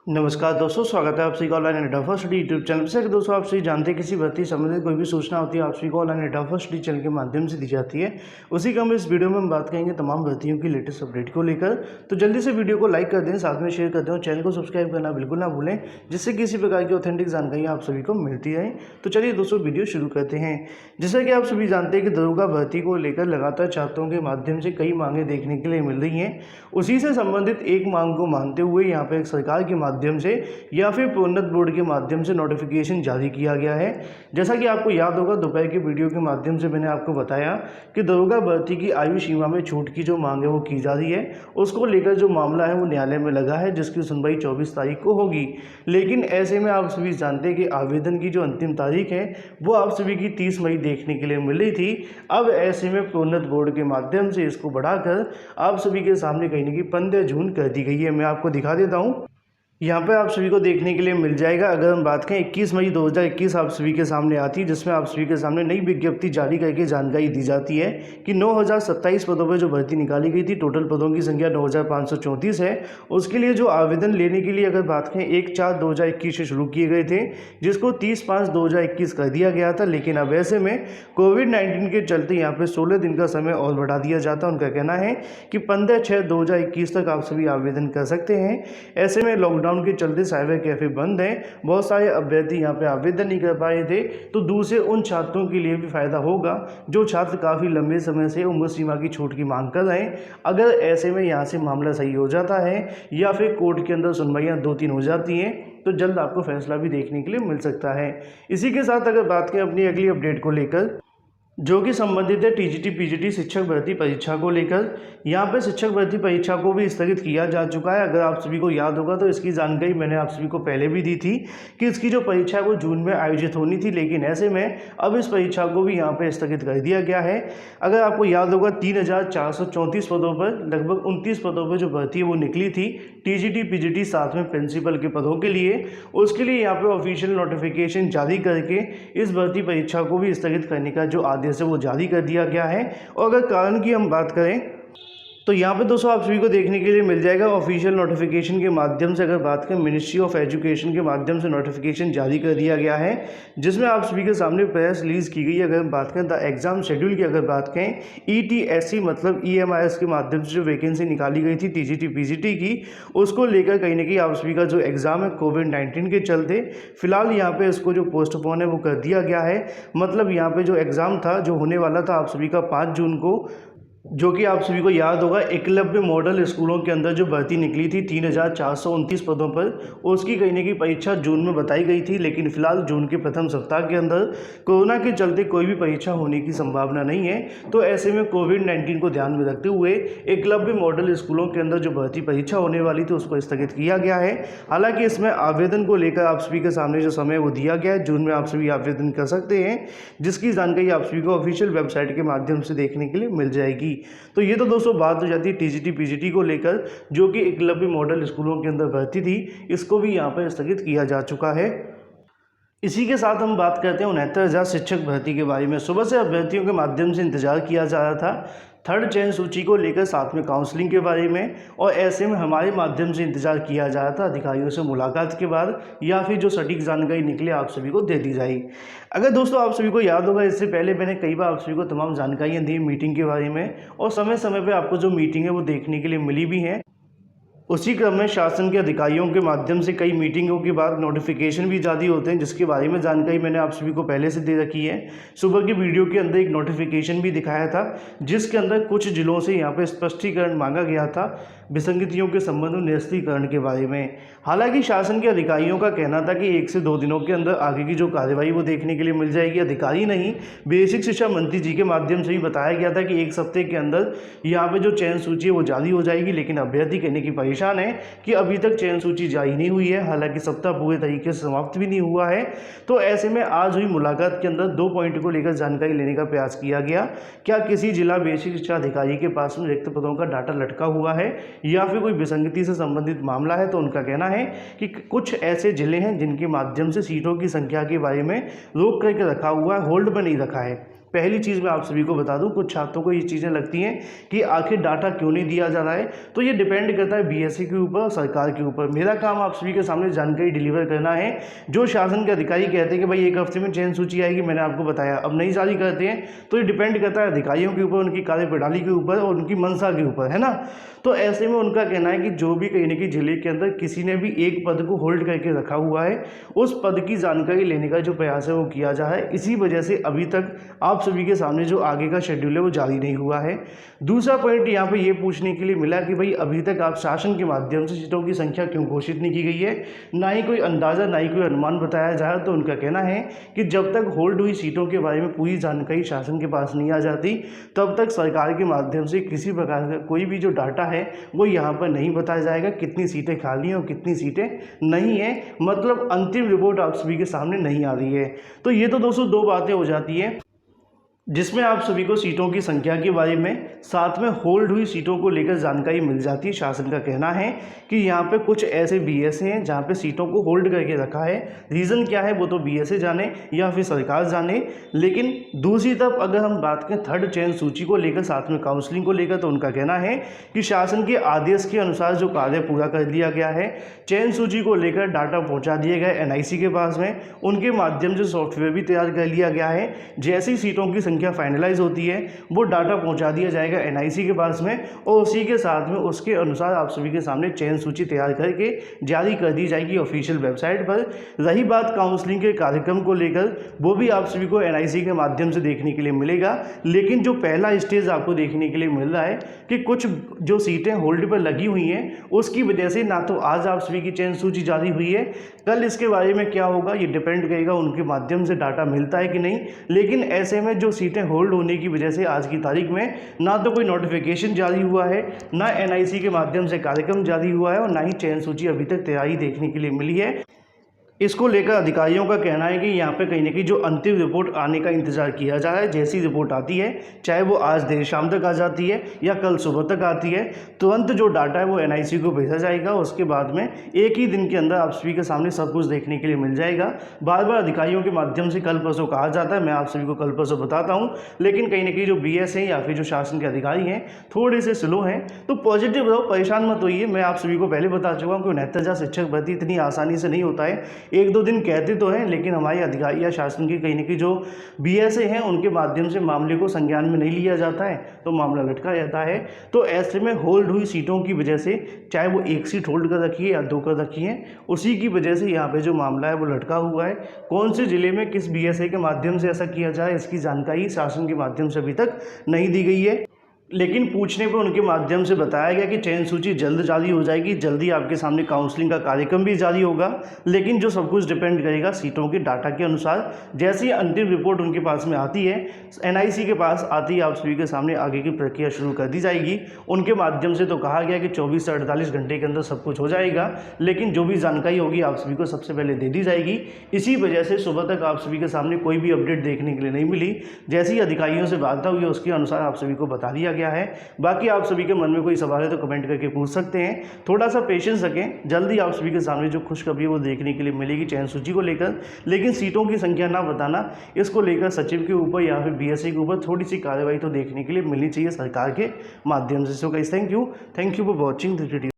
नमस्कार दोस्तों, स्वागत है आप सभी का ऑनलाइन एडा फर्स्ट स्टडी यूट्यूब चैनल से। दोस्तों आप सभी जानते हैं किसी भर्ती संबंधित कोई भी सूचना होती है आप सभी को ऑनलाइन एडा फर्स्ट स्टडी चैनल के माध्यम से दी जाती है। उसी का हम इस वीडियो में हम बात करेंगे तमाम भर्तियों की लेटेस्ट अपडेट को लेकर। तो जल्दी से वीडियो को लाइक कर दें, साथ में शेयर कर दें और चैनल को सब्सक्राइब करना बिल्कुल ना भूलें, जिससे किसी प्रकार की ऑथेंटिक जानकारी आप सभी को मिलती रहे। तो चलिए दोस्तों वीडियो शुरू करते हैं। जैसा कि आप सभी जानते हैं कि दरोगा भर्ती को लेकर लगातार छात्रों के माध्यम से कई मांगे देखने के लिए मिल रही हैं। उसी से संबंधित एक मांग को मानते हुए यहाँ पर सरकार के माध्यम से या फिर प्रोन्नत बोर्ड के माध्यम से नोटिफिकेशन जारी किया गया है। जैसा कि आपको याद होगा, दोपहर की वीडियो के माध्यम से मैंने आपको बताया कि दरोगा भर्ती की आयु सीमा में छूट की जो मांग है वो की जा रही है। उसको लेकर जो मामला है वो न्यायालय में लगा है, जिसकी सुनवाई 24 तारीख को होगी। लेकिन ऐसे में आप सभी जानते हैं कि आवेदन की जो अंतिम तारीख है वो आप सभी की 30 मई देखने के लिए मिल रही थी। अब ऐसे में प्रोन्नत बोर्ड के माध्यम से इसको बढ़ाकर आप सभी के सामने कहीं ना कहीं 15 जून कर दी गई है। मैं आपको दिखा देता हूँ, यहाँ पे आप सभी को देखने के लिए मिल जाएगा। अगर हम बात करें 21 मई 2021 आप सभी के सामने आती है, जिसमें आप सभी के सामने नई विज्ञप्ति जारी करके जानकारी दी जाती है कि 9027 पदों पर जो भर्ती निकाली गई थी, टोटल पदों की संख्या 9534 है। उसके लिए जो आवेदन लेने के लिए अगर बात करें 1/4/2021 से शुरू किए गए थे, जिसको 30/5/2021 कर दिया गया था। लेकिन अब ऐसे में कोविड-19 के चलते यहाँ पे 16 दिन का समय और बढ़ा दिया जाता। उनका कहना है कि 15/6/2021 तक आप सभी आवेदन कर सकते हैं। ऐसे में लॉकडाउन के चलते साइबर कैफे बंद हैं, बहुत सारे अभ्यर्थी यहाँ पे आवेदन नहीं कर पाए थे। तो दूसरे उन छात्रों के लिए भी फायदा होगा जो छात्र काफ़ी लंबे समय से उम्र सीमा की छूट की मांग कर रहे हैं। अगर ऐसे में यहाँ से मामला सही हो जाता है या फिर कोर्ट के अंदर सुनवाइयाँ 2-3 हो जाती हैं, तो जल्द आपको फैसला भी देखने के लिए मिल सकता है। इसी के साथ अगर बात करें अपनी अगली अपडेट को लेकर, जो कि संबंधित है टीजीटी पीजीटी शिक्षक भर्ती परीक्षा को लेकर। यहाँ पे शिक्षक भर्ती परीक्षा को भी स्थगित किया जा चुका है। अगर आप सभी को याद होगा तो इसकी जानकारी मैंने आप सभी को पहले भी दी थी कि इसकी जो परीक्षा है वो जून में आयोजित होनी थी। लेकिन ऐसे में अब इस परीक्षा को भी यहाँ पे स्थगित कर दिया गया है। अगर आपको याद होगा 3434 पदों पर लगभग 29 पदों पर जो भर्ती है वो निकली थी, टीजीटी पीजीटी साथ में प्रिंसिपल के पदों के लिए। उसके लिए यहाँ पे ऑफिशियल नोटिफिकेशन जारी करके इस भर्ती परीक्षा को भी स्थगित करने का जो आदेश से वो जारी कर दिया गया है। और अगर कारण की हम बात करें तो यहाँ पे दोस्तों आप सभी को देखने के लिए मिल जाएगा ऑफिशियल नोटिफिकेशन के माध्यम से। अगर बात करें मिनिस्ट्री ऑफ एजुकेशन के माध्यम से नोटिफिकेशन जारी कर दिया गया है, जिसमें आप सभी के सामने प्रेस रिलीज की गई है। अगर हम बात करें द एग्जाम शेड्यूल की, अगर बात करें ETSC मतलब EMIS के माध्यम से जो वैकेंसी निकाली गई थी TGT PGT की, उसको लेकर कहीं ना कहीं आप सभी का जो एग्ज़ाम है कोविड-19 के चलते फिलहाल यहाँ पे इसको जो पोस्टपोन है वो कर दिया गया है। मतलब यहाँ पे जो एग्ज़ाम था जो होने वाला था आप सभी का 5 जून को, जो कि आप सभी को याद होगा एकलव्य मॉडल स्कूलों के अंदर जो भर्ती निकली थी 3429 पदों पर, उसकी कहीं ना कहीं परीक्षा जून में बताई गई थी। लेकिन फिलहाल जून के प्रथम सप्ताह के अंदर कोरोना के चलते कोई भी परीक्षा होने की संभावना नहीं है। तो ऐसे में कोविड-19 को ध्यान में रखते हुए एकलव्य मॉडल स्कूलों के अंदर जो भर्ती परीक्षा होने वाली थी उसको स्थगित किया गया है। हालांकि इसमें आवेदन को लेकर आप सभी के सामने जो समय वो दिया गया है, जून में आप सभी आवेदन कर सकते हैं, जिसकी जानकारी आप सभी को ऑफिशियल वेबसाइट के माध्यम से देखने के लिए मिल जाएगी। तो ये तो दोस्तों बात हो जाती है टीजीटी पीजीटी को लेकर, जो कि एकलव्य मॉडल स्कूलों के अंदर भर्ती थी, इसको भी यहाँ पर स्थगित किया जा चुका है। इसी के साथ हम बात करते हैं 69,000 शिक्षक भर्ती के बारे में। सुबह से अभ्यर्थियों के माध्यम से इंतजार किया जा रहा था थर्ड चयन सूची को लेकर, साथ में काउंसलिंग के बारे में। और ऐसे में हमारे माध्यम से इंतजार किया जा रहा था अधिकारियों से मुलाकात के बाद, या फिर जो सटीक जानकारी निकले आप सभी को दे दी जाए। अगर दोस्तों आप सभी को याद होगा, इससे पहले मैंने कई बार आप सभी को तमाम जानकारियाँ दी मीटिंग के बारे में, और समय समय पर आपको जो मीटिंग है वो देखने के लिए मिली भी हैं। उसी क्रम में शासन के अधिकारियों के माध्यम से कई मीटिंगों के बाद नोटिफिकेशन भी जारी होते हैं, जिसके बारे में जानकारी मैंने आप सभी को पहले से दे रखी है। सुबह की वीडियो के अंदर एक नोटिफिकेशन भी दिखाया था, जिसके अंदर कुछ जिलों से यहाँ पे स्पष्टीकरण मांगा गया था विसंगतियों के संबंध में निरस्तीकरण के बारे में। हालांकि शासन के अधिकारियों का कहना था कि 1 से 2 दिनों के अंदर आगे की जो कार्यवाही वो देखने के लिए मिल जाएगी। अधिकारी नहीं, बेसिक शिक्षा मंत्री जी के माध्यम से भी बताया गया था कि 1 हफ्ते के अंदर यहाँ पे जो चयन सूची है वो जारी हो जाएगी। लेकिन अभ्यर्थी कहने की परेशान है कि अभी तक चयन सूची जारी नहीं हुई है, हालांकि सप्ताह पूरे तरीके से समाप्त भी नहीं हुआ है। तो ऐसे में आज हुई मुलाकात के अंदर 2 पॉइंट को लेकर जानकारी लेने का प्रयास किया गया। क्या किसी जिला बेसिक शिक्षा अधिकारी के पास में रिक्त पदों का डाटा लटका हुआ है या फिर कोई विसंगति से संबंधित मामला है? तो उनका कहना है कि कुछ ऐसे जिले हैं जिनके माध्यम से सीटों की संख्या के बारे में रोक करके रखा हुआ है, होल्ड पर नहीं रखा है। पहली चीज़ मैं आप सभी को बता दूं, कुछ छात्रों को ये चीज़ें लगती हैं कि आखिर डाटा क्यों नहीं दिया जा रहा है। तो ये डिपेंड करता है बीएसए के ऊपर और सरकार के ऊपर। मेरा काम आप सभी के सामने जानकारी डिलीवर करना है। जो शासन के अधिकारी कहते हैं कि भाई 1 हफ्ते में चयन सूची आएगी, मैंने आपको बताया, अब नहीं जारी करते हैं, तो ये डिपेंड करता है अधिकारियों के ऊपर, उनकी कार्यप्रणाली के ऊपर और उनकी मंशा के ऊपर, है ना। तो ऐसे में उनका कहना है कि जो भी कहीं ना कहीं जिले के अंदर किसी ने भी एक पद को होल्ड करके रखा हुआ है, उस पद की जानकारी लेने का जो प्रयास है वो किया जा रहा है। इसी वजह से अभी तक आप सभी के सामने जो आगे का शेड्यूल है वो जारी नहीं हुआ है। दूसरा पॉइंट यहाँ पे ये पूछने के लिए मिला कि भाई अभी तक आप शासन के माध्यम से सीटों की संख्या क्यों घोषित नहीं की गई है, ना ही कोई अंदाज़ा ना ही कोई अनुमान बताया जा रहा। तो उनका कहना है कि जब तक होल्ड हुई सीटों के बारे में पूरी जानकारी शासन के पास नहीं आ जाती, तब तक सरकार के माध्यम से किसी प्रकार का कोई भी जो डाटा है वो यहाँ पर नहीं बताया जाएगा। कितनी सीटें खाली हैं और कितनी सीटें नहीं है, मतलब अंतिम रिपोर्ट आप सभी के सामने नहीं आ रही है। तो ये तो दोस्तों दो बातें हो जाती हैं, जिसमें आप सभी को सीटों की संख्या के बारे में, साथ में होल्ड हुई सीटों को लेकर जानकारी मिल जाती है। शासन का कहना है कि यहाँ पे कुछ ऐसे बीएसए हैं जहाँ पे सीटों को होल्ड करके रखा है। रीज़न क्या है वो तो बीएसए जाने या फिर सरकार जाने। लेकिन दूसरी तरफ अगर हम बात करें थर्ड चयन सूची को लेकर, साथ में काउंसलिंग को लेकर, तो उनका कहना है कि शासन के आदेश के अनुसार जो कार्य पूरा कर लिया गया है, चयन सूची को लेकर डाटा पहुँचा दिए गए एनआईसी के पास में, उनके माध्यम से सॉफ्टवेयर भी तैयार कर लिया गया है। जैसी सीटों की संख्या फाइनलाइज होती है वो डाटा पहुंचा दिया जाएगा एनआईसी के पास में, और उसी के साथ में उसके अनुसार आप सभी के सामने चयन सूची तैयार करके जारी कर दी जाएगी ऑफिशियल वेबसाइट पर। रही बात काउंसलिंग के कार्यक्रम को लेकर, वो भी आप सभी को एनआईसी के माध्यम से देखने के लिए मिलेगा। लेकिन जो पहला स्टेज आपको देखने के लिए मिल रहा है कि कुछ जो सीटें होल्ड पर लगी हुई हैं, उसकी वजह से ना तो आज आप सभी की चयन सूची जारी हुई है, कल इसके बारे में क्या होगा ये डिपेंड करेगा उनके माध्यम से डाटा मिलता है कि नहीं। लेकिन ऐसे में जो सीटें होल्ड होने की वजह से आज की तारीख में ना तो कोई नोटिफिकेशन जारी हुआ है, ना एनआईसी के माध्यम से कार्यक्रम जारी हुआ है, और ना ही चयन सूची अभी तक तैयारी देखने के लिए मिली है। इसको लेकर अधिकारियों का कहना है कि यहाँ पे कहीं ना कहीं जो अंतिम रिपोर्ट आने का इंतजार किया जा रहा है, जैसी रिपोर्ट आती है, चाहे वो आज देर शाम तक आ जाती है या कल सुबह तक आती है, तुरंत जो डाटा है वो एनआईसी को भेजा जाएगा। उसके बाद में एक ही दिन के अंदर आप सभी के सामने सब कुछ देखने के लिए मिल जाएगा। बार बार अधिकारियों के माध्यम से कल परसों कहा जाता है, मैं आप सभी को कल परसों बताता हूँ, लेकिन कहीं ना कहीं जो बीएस हैं या फिर जो शासन के अधिकारी हैं थोड़े से स्लो हैं। तो पॉजिटिव रहो, परेशान मत होइए। मैं आप सभी को पहले बता चुका हूँ कि 69,000 शिक्षक भर्ती इतनी आसानी से नहीं होता है। 1-2 दिन कहते तो हैं, लेकिन हमारे अधिकारी या शासन की कहीं ना कहीं जो बीएसए हैं उनके माध्यम से मामले को संज्ञान में नहीं लिया जाता है, तो मामला लटका रहता है। तो ऐसे में होल्ड हुई सीटों की वजह से, चाहे वो 1 सीट होल्ड कर रखी है या 2 कर रखी है, उसी की वजह से यहाँ पे जो मामला है वो लटका हुआ है। कौन से जिले में किस बीएसए के माध्यम से ऐसा किया जाए, इसकी जानकारी शासन के माध्यम से अभी तक नहीं दी गई है। लेकिन पूछने पर उनके माध्यम से बताया गया कि चयन सूची जल्द जारी हो जाएगी, जल्दी आपके सामने काउंसलिंग का कार्यक्रम भी जारी होगा। लेकिन जो सब कुछ डिपेंड करेगा सीटों के डाटा के अनुसार। जैसे ही अंतिम रिपोर्ट उनके पास में आती है, एनआईसी के पास आती है, आप सभी के सामने आगे की प्रक्रिया शुरू कर दी जाएगी। उनके माध्यम से तो कहा गया कि 24 से 48 घंटे के अंदर सब कुछ हो जाएगा, लेकिन जो भी जानकारी होगी आप सभी को सबसे पहले दे दी जाएगी। इसी वजह से सुबह तक आप सभी के सामने कोई भी अपडेट देखने के लिए नहीं मिली। जैसे ही अधिकारियों से वार्ता हुई उसके अनुसार आप सभी को बता दिया गया है। बाकी आप सभी के मन में कोई सवाल है तो कमेंट करके पूछ सकते हैं। थोड़ा सा पेशेंस रखें, जल्दी आप सभी के सामने जो खुशखबरी है वो देखने के लिए मिलेगी चयन सूची को लेकर। लेकिन सीटों की संख्या ना बताना, इसको लेकर सचिव के ऊपर या फिर बीएसए के ऊपर थोड़ी सी कार्रवाई तो देखने के लिए मिलनी चाहिए सरकार के माध्यम से। So guys, thank you for watching this video.